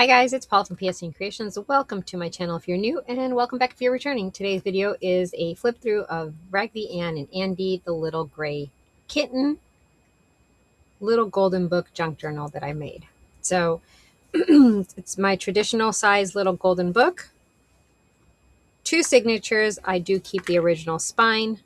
Hi guys, it's Paul from PSN Creations. Welcome to my channel if you're new, and welcome back if you're returning. Today's video is a flip through of Raggedy Ann and Andy, the little gray kitten, little golden book junk journal that I made. So it's my traditional size little golden book. 2 signatures. I do keep the original spine.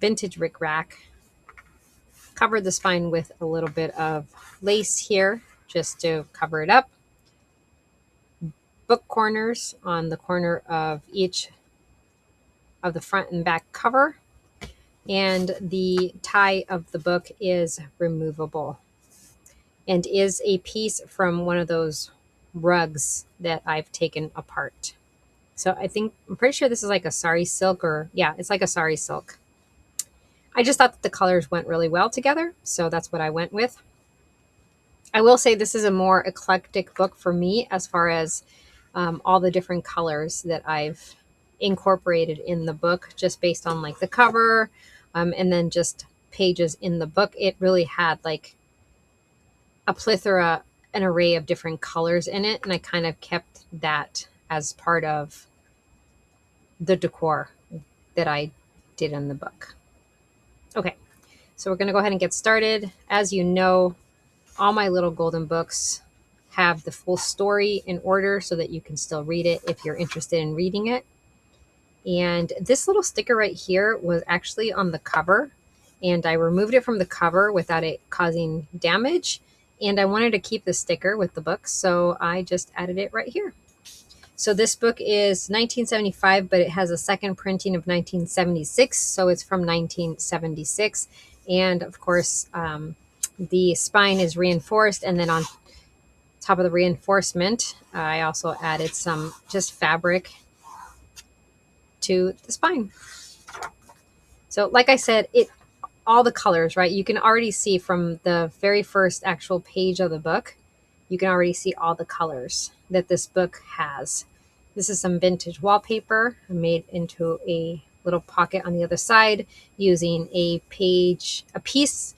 Vintage rickrack. Covered the spine with a little bit of lace here just to cover it up. Book corners on the corner of each of the front and back cover, and the tie of the book is removable and is a piece from one of those rugs that I've taken apart. So I'm pretty sure this is like a sari silk, or yeah, it's like a sari silk. I just thought that the colors went really well together, so that's what I went with. I will say this is a more eclectic book for me as far as all the different colors that I've incorporated in the book, just based on like the cover and then just pages in the book. It really had like a plethora, an array of different colors in it, and I kind of kept that as part of the decor that I did in the book. Okay, so we're going to go ahead and get started. As you know, all my little golden books have the full story in order so that you can still read it if you're interested in reading it. And this little sticker right here was actually on the cover, and I removed it from the cover without it causing damage. And I wanted to keep the sticker with the book, so I just added it right here. So this book is 1975, but it has a second printing of 1976, so it's from 1976. And of course, the spine is reinforced, and then on top of the reinforcement, I also added some just fabric to the spine. So like I said, all the colors, right? You can already see from the very first actual page of the book, you can already see all the colors that this book has. This is some vintage wallpaper I made into a little pocket on the other side using a piece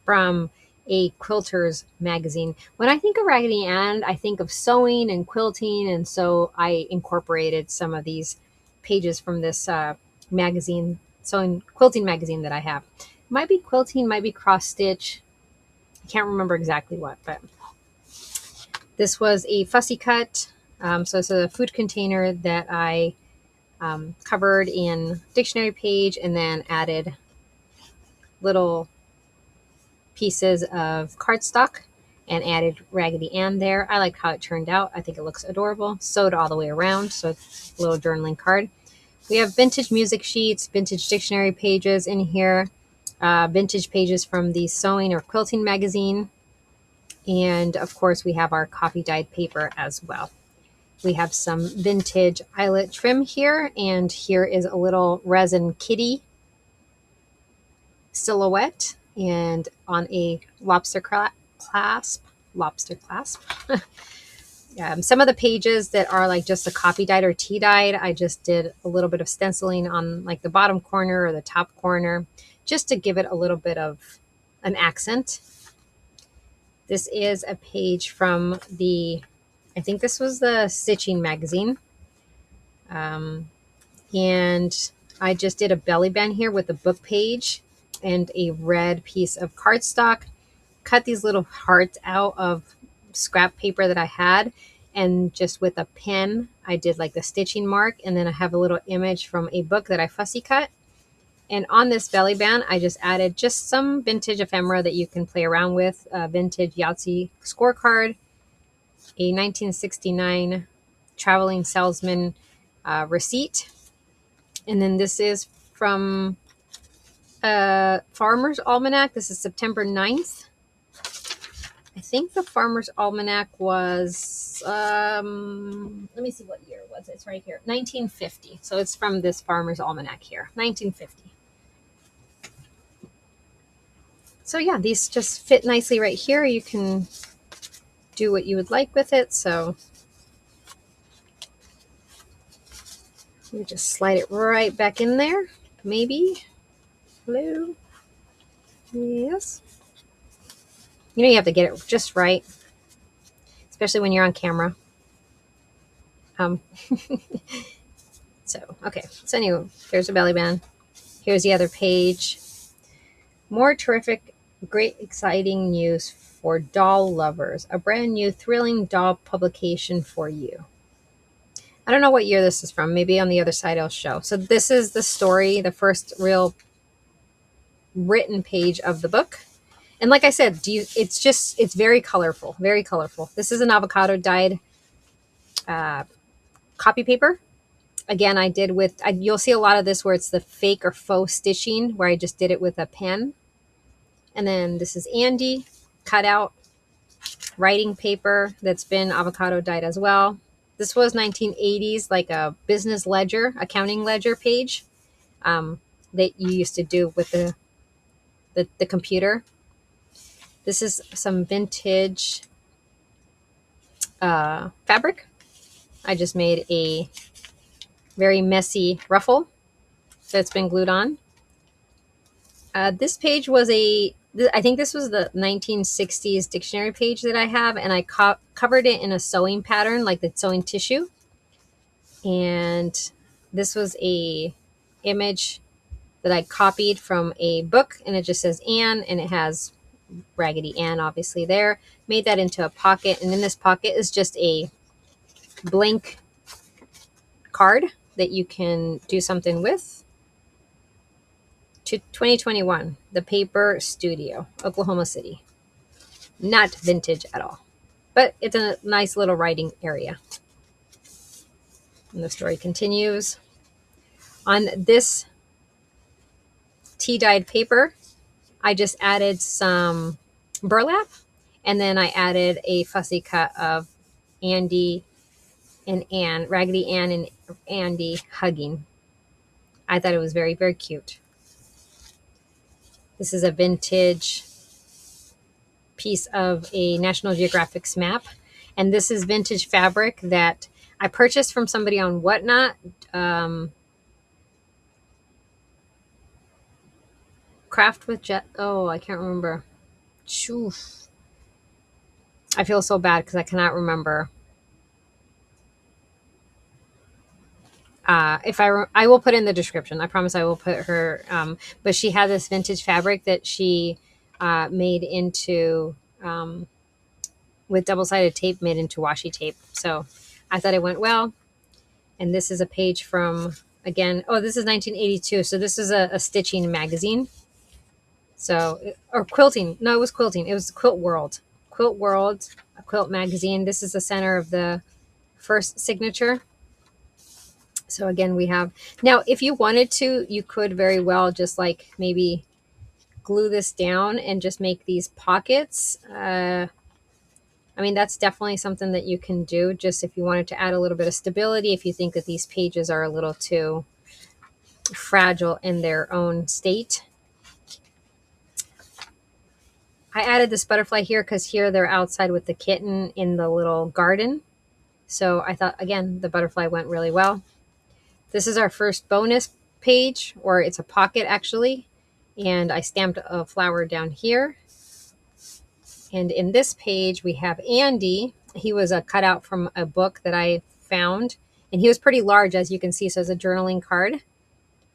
from a quilter's magazine. When I think of Raggedy Ann, I think of sewing and quilting, and so I incorporated some of these pages from this magazine, quilting magazine that I have. Might be quilting, might be cross stitch. I can't remember exactly what, but this was a fussy cut. So it's a food container that I covered in dictionary page and then added little pieces of cardstock and added Raggedy Ann there. I like how it turned out. I think it looks adorable. Sewed all the way around, so it's a little journaling card. We have vintage music sheets, vintage dictionary pages in here, vintage pages from the sewing or quilting magazine, and of course we have our coffee dyed paper as well. We have some vintage eyelet trim here, and here is a little resin kitty silhouette, and on a lobster clasp. Some of the pages that are like just a copy dyed or tea dyed, I just did a little bit of stenciling on like the bottom corner or the top corner, just to give it a little bit of an accent. This is a page from I think this was the Stitching magazine. And I just did a belly band here with a book page and a red piece of cardstock. Cut these little hearts out of scrap paper that I had, and just with a pen, I did like the stitching mark, and then I have a little image from a book that I fussy cut. And on this belly band, I just added just some vintage ephemera that you can play around with. A vintage Yahtzee scorecard, a 1969 traveling salesman receipt. And then this is from Farmer's Almanac. This is September 9th. I think the Farmer's Almanac was, let me see what year it was. It's right here, 1950. So it's from this Farmer's Almanac here, 1950. So yeah, these just fit nicely right here. You can do what you would like with it. So you just slide it right back in there. Maybe. Hello. Yes. You know, you have to get it just right. especially when you're on camera. Um, so, okay. So anyway, here's a belly band. Here's the other page. More terrific, great, exciting news for doll lovers. A brand new, thrilling doll publication for you. I don't know what year this is from. Maybe on the other side I'll show. So this is the story, the first real written page of the book. And like I said, it's very colorful, very colorful. This is an avocado dyed copy paper. Again, I did with, you'll see a lot of this where it's the fake or faux stitching, where I just did it with a pen. And then this is Andy, cut out writing paper that's been avocado dyed as well. This was 1980s, like a business ledger, accounting ledger page that you used to do with the computer. This is some vintage fabric. I just made a very messy ruffle that's been glued on. This page was I think this was the 1960s dictionary page that I have, and I covered it in a sewing pattern, like the sewing tissue. And this was a image that I copied from a book, and it just says Anne, and it has Raggedy Ann obviously there. Made that into a pocket, and in this pocket is just a blank card that you can do something with. To 2021, the Paper Studio, Oklahoma City. Not vintage at all, but it's a nice little writing area. And the story continues. On this tea-dyed paper, I just added some burlap, and then I added a fussy cut of Andy and Anne, Raggedy Ann and Andy hugging. I thought it was very, very cute. This is a vintage piece of a National Geographic's map. And this is vintage fabric that I purchased from somebody on Whatnot. Craft with Jet. Oh, I can't remember. Shoof. I feel so bad because I cannot remember. I will put in the description. I promise I will put her. But she had this vintage fabric that she made into with double-sided tape, made into washi tape. So I thought it went well. And this is a page from, again, oh, this is 1982. So this is a stitching magazine. So, or quilting. No, it was quilting. It was Quilt World. Quilt World, a quilt magazine. This is the center of the first signature. So again, we have, now if you wanted to, you could very well just like maybe glue this down and just make these pockets. I mean, that's definitely something that you can do, just if you wanted to add a little bit of stability, if you think that these pages are a little too fragile in their own state. I added this butterfly here because here they're outside with the kitten in the little garden. So I thought, again, the butterfly went really well. This is our first bonus page, or it's a pocket actually. And I stamped a flower down here. And in this page, we have Andy. He was a cutout from a book that I found. And he was pretty large, as you can see, so it's a journaling card.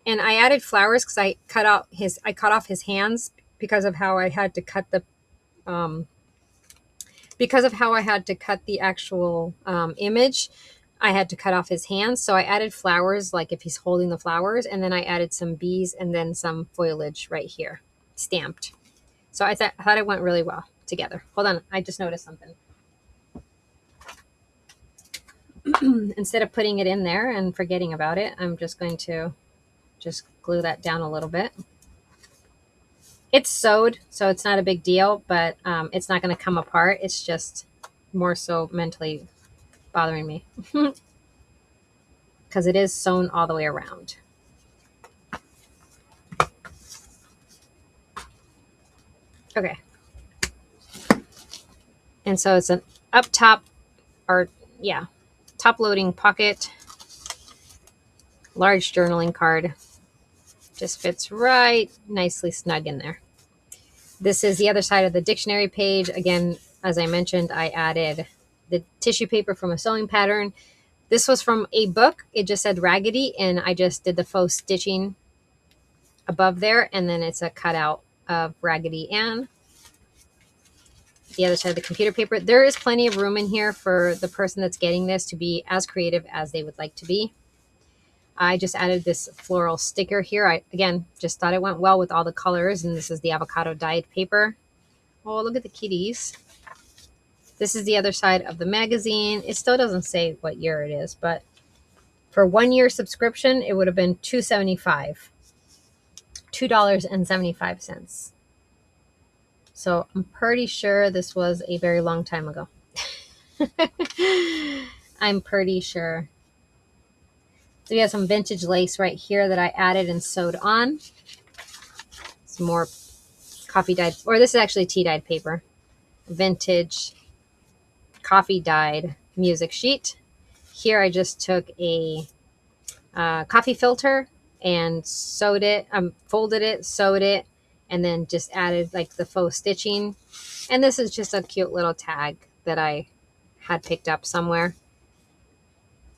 And I added flowers because I cut off his hands because of how I had to cut the actual image. I had to cut off his hands, so I added flowers, like if he's holding the flowers, and then I added some bees and then some foliage right here, stamped. So I thought it went really well together. Hold on, I just noticed something. Instead of putting it in there and forgetting about it, I'm just going to just glue that down a little bit. It's sewed, so it's not a big deal, but it's not going to come apart. It's just more so mentally bothering me because it is sewn all the way around. Okay. And so it's an up top, or yeah, top loading pocket, large journaling card. Just fits right nicely snug in there. This is the other side of the dictionary page. Again, as I mentioned, I added the tissue paper from a sewing pattern. This was from a book. It just said Raggedy, and I just did the faux stitching above there, and then it's a cutout of Raggedy Ann. The other side of the computer paper. There is plenty of room in here for the person that's getting this to be as creative as they would like to be. I just added this floral sticker here. I, again, just thought it went well with all the colors, and this is the avocado dyed paper. Oh, look at the kitties. This is the other side of the magazine. It still doesn't say what year it is, but for 1 year subscription, it would have been $2.75. $2.75. So I'm pretty sure this was a very long time ago. I'm pretty sure. So we have some vintage lace right here that I added and sewed on. Some more coffee dyed, or this is actually tea dyed paper. Vintage coffee dyed music sheet. Here I just took a coffee filter and sewed it, folded it, sewed it, and then just added like the faux stitching. And this is just a cute little tag that I had picked up somewhere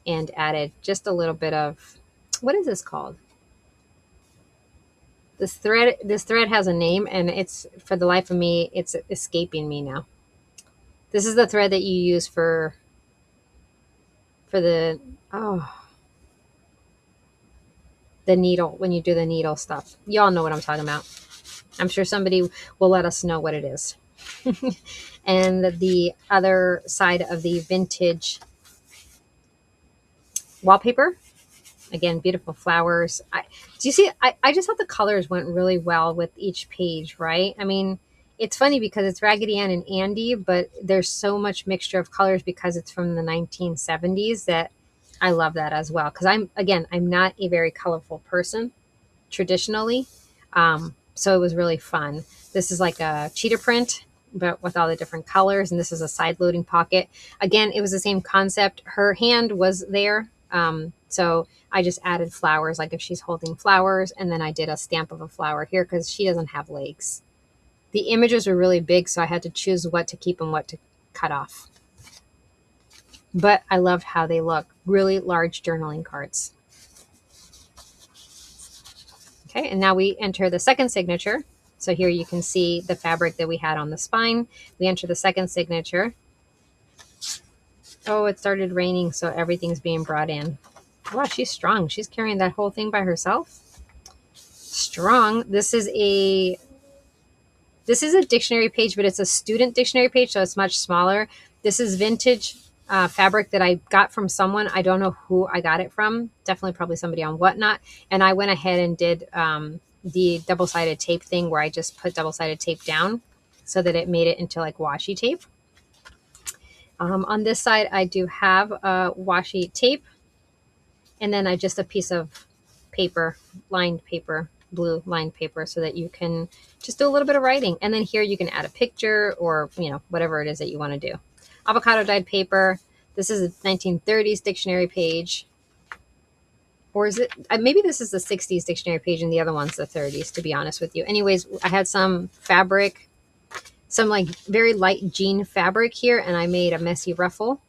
and added just a little bit of, what is this called? This thread has a name, and it's, for the life of me, it's escaping me now. This is the thread that you use for the, the needle, when you do the needle stuff. Y'all know what I'm talking about. I'm sure somebody will let us know what it is. And the other side of the vintage wallpaper, again, beautiful flowers. Do you see? I just thought the colors went really well with each page, right? I mean, it's funny because it's Raggedy Ann and Andy, but there's so much mixture of colors because it's from the 1970s that I love that as well. Because I'm not a very colorful person traditionally. So it was really fun. This is like a cheetah print, but with all the different colors. And this is a side loading pocket. Again, it was the same concept. Her hand was there. So I just added flowers, like if she's holding flowers, and then I did a stamp of a flower here because she doesn't have legs. The images were really big, so I had to choose what to keep and what to cut off. But I loved how they look. Really large journaling cards. Okay, and now we enter the second signature. So here you can see the fabric that we had on the spine. We enter the second signature. Oh, it started raining, so everything's being brought in. Wow, she's strong. She's carrying that whole thing by herself. Strong. This is a dictionary page, but it's a student dictionary page, so it's much smaller. This is vintage fabric that I got from someone. I don't know who I got it from. Definitely probably somebody on Whatnot. And I went ahead and did the double-sided tape thing where I just put double-sided tape down so that it made it into like washi tape. On this side, I do have washi tape. And then I just a piece of paper, lined paper, blue lined paper, so that you can just do a little bit of writing. And then here you can add a picture or, whatever it is that you want to do. Avocado dyed paper. This is a 1930s dictionary page. Or is it, maybe this is the 60s dictionary page and the other one's the 30s, to be honest with you. Anyways, I had some fabric, some like very light jean fabric here, and I made a messy ruffle.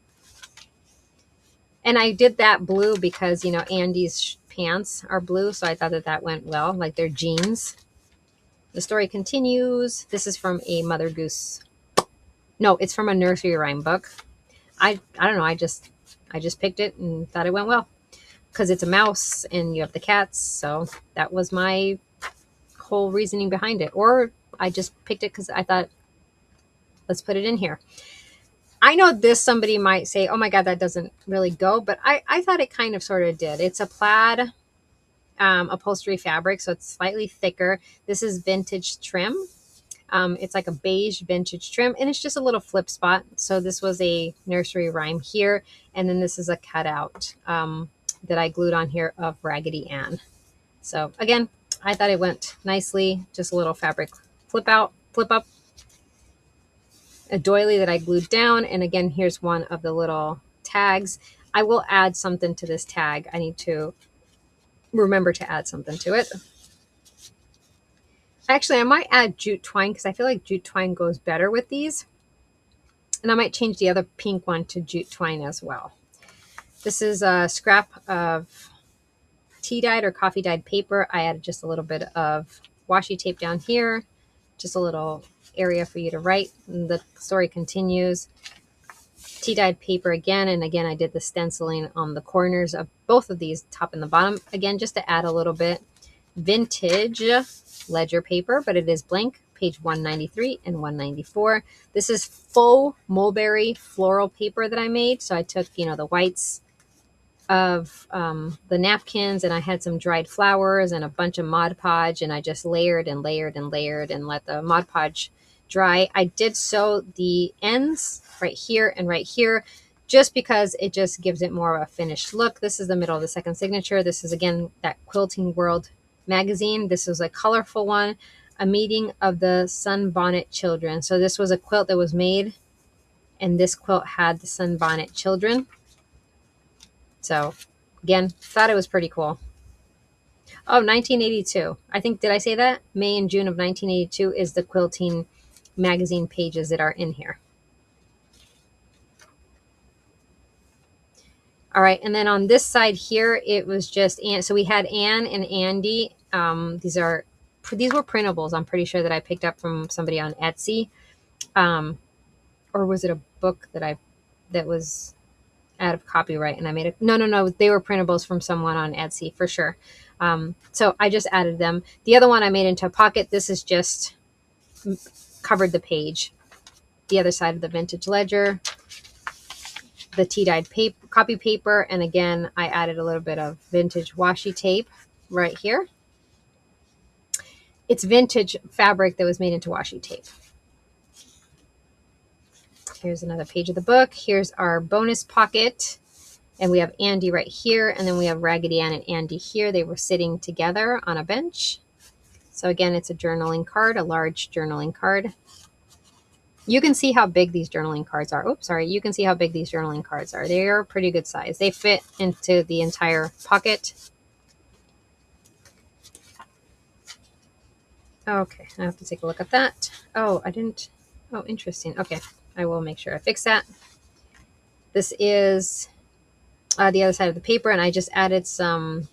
And I did that blue because, Andy's pants are blue, so I thought that went well, like their jeans. The story continues. This is from a Mother Goose. No, it's from a nursery rhyme book. I don't know. I just picked it and thought it went well because it's a mouse and you have the cats. So that was my whole reasoning behind it. Or I just picked it because I thought, let's put it in here. I know somebody might say, oh my God, that doesn't really go, but I thought it kind of sort of did. It's a plaid upholstery fabric, so it's slightly thicker. This is vintage trim. It's like a beige vintage trim, and it's just a little flip spot. So this was a nursery rhyme here, and then this is a cutout that I glued on here of Raggedy Ann. So again, I thought it went nicely. Just a little fabric flip up. A doily that I glued down. And again, here's one of the little tags. I will add something to this tag. I need to remember to add something to it. Actually, I might add jute twine because I feel like jute twine goes better with these. And I might change the other pink one to jute twine as well. This is a scrap of tea dyed or coffee dyed paper. I added just a little bit of washi tape down here, just a little area for you to write. And the story continues. Tea dyed paper again, and again I did the stenciling on the corners of both of these, top and the bottom, again just to add a little bit. Vintage ledger paper, but it is blank, page 193 and 194. This is faux mulberry floral paper that I made. So I took, the whites of the napkins, and I had some dried flowers and a bunch of Mod Podge, and I just layered and layered and layered and let the Mod Podge dry. I did sew the ends right here and right here, just because it just gives it more of a finished look. This is the middle of the second signature. This is again that Quilting World magazine. This was a colorful one, a meeting of the Sunbonnet Children. So this was a quilt that was made, and this quilt had the Sunbonnet Children. So again, thought it was pretty cool. Oh, 1982. I think, did I say that? May and June of 1982 is the Quilting magazine pages that are in here. All right, and then on this side here, it was just Ann. So we had Ann and Andy. These were printables. I'm pretty sure that I picked up from somebody on Etsy, or was it a book that was out of copyright and I made it? No. They were printables from someone on Etsy for sure. So I just added them. The other one I made into a pocket. This is just covered the page. The other side of the vintage ledger, the tea-dyed paper, copy paper, and again I added a little bit of vintage washi tape right here. It's vintage fabric that was made into washi tape. Here's another page of the book. Here's our bonus pocket, and we have Andy right here, and then we have Raggedy Ann and Andy here. They were sitting together on a bench. So again, it's a journaling card, a large journaling card. You can see how big these journaling cards are. Oops, sorry. You can see how big these journaling cards are. They are pretty good size. They fit into the entire pocket. Okay, I have to take a look at that. Oh, I didn't. Oh, interesting. Okay, I will make sure I fix that. This is the other side of the paper, and I just added some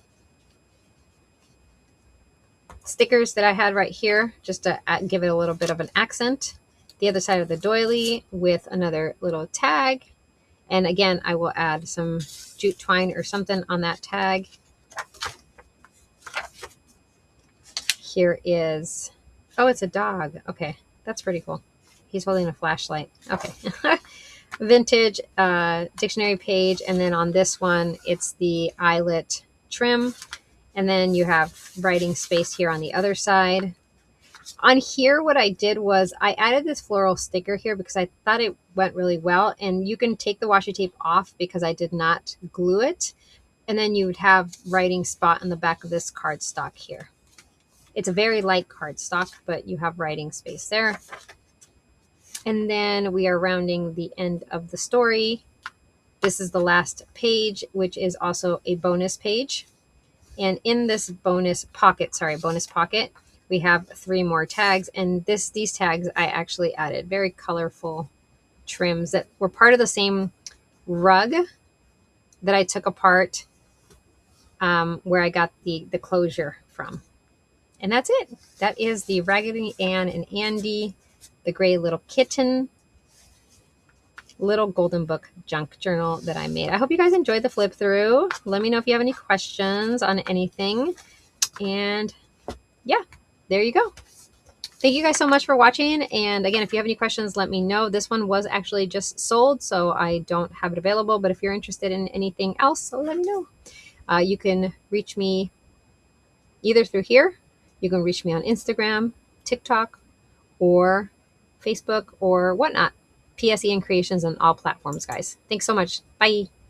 stickers that I had right here just to give it a little bit of an accent. The other side of the doily with another little tag. And again, I will add some jute twine or something on that tag. Here is, oh, it's a dog. Okay, that's pretty cool. He's holding a flashlight. Okay. Vintage dictionary page. And then on this one, it's the eyelet trim. And then you have writing space here on the other side. On here, what I did was I added this floral sticker here because I thought it went really well. And you can take the washi tape off because I did not glue it. And then you would have writing spot in the back of this cardstock here. It's a very light cardstock, but you have writing space there. And then we are rounding the end of the story. This is the last page, which is also a bonus page. And in this bonus pocket, we have 3 more tags. And these tags I actually added very colorful trims that were part of the same rug that I took apart where I got the closure from. And that's it. That is the Raggedy Ann and Andy, the Gray Little Kitten, little golden book junk journal that I made. I hope you guys enjoyed the flip through. Let me know if you have any questions on anything. And yeah, there you go. Thank you guys so much for watching. And again, if you have any questions, let me know. This one was actually just sold, so I don't have it available. But if you're interested in anything else, let me know. You can reach me either through here. You can reach me on Instagram, TikTok, or Facebook, or whatnot. PSEN Creations on all platforms, guys. Thanks so much. Bye.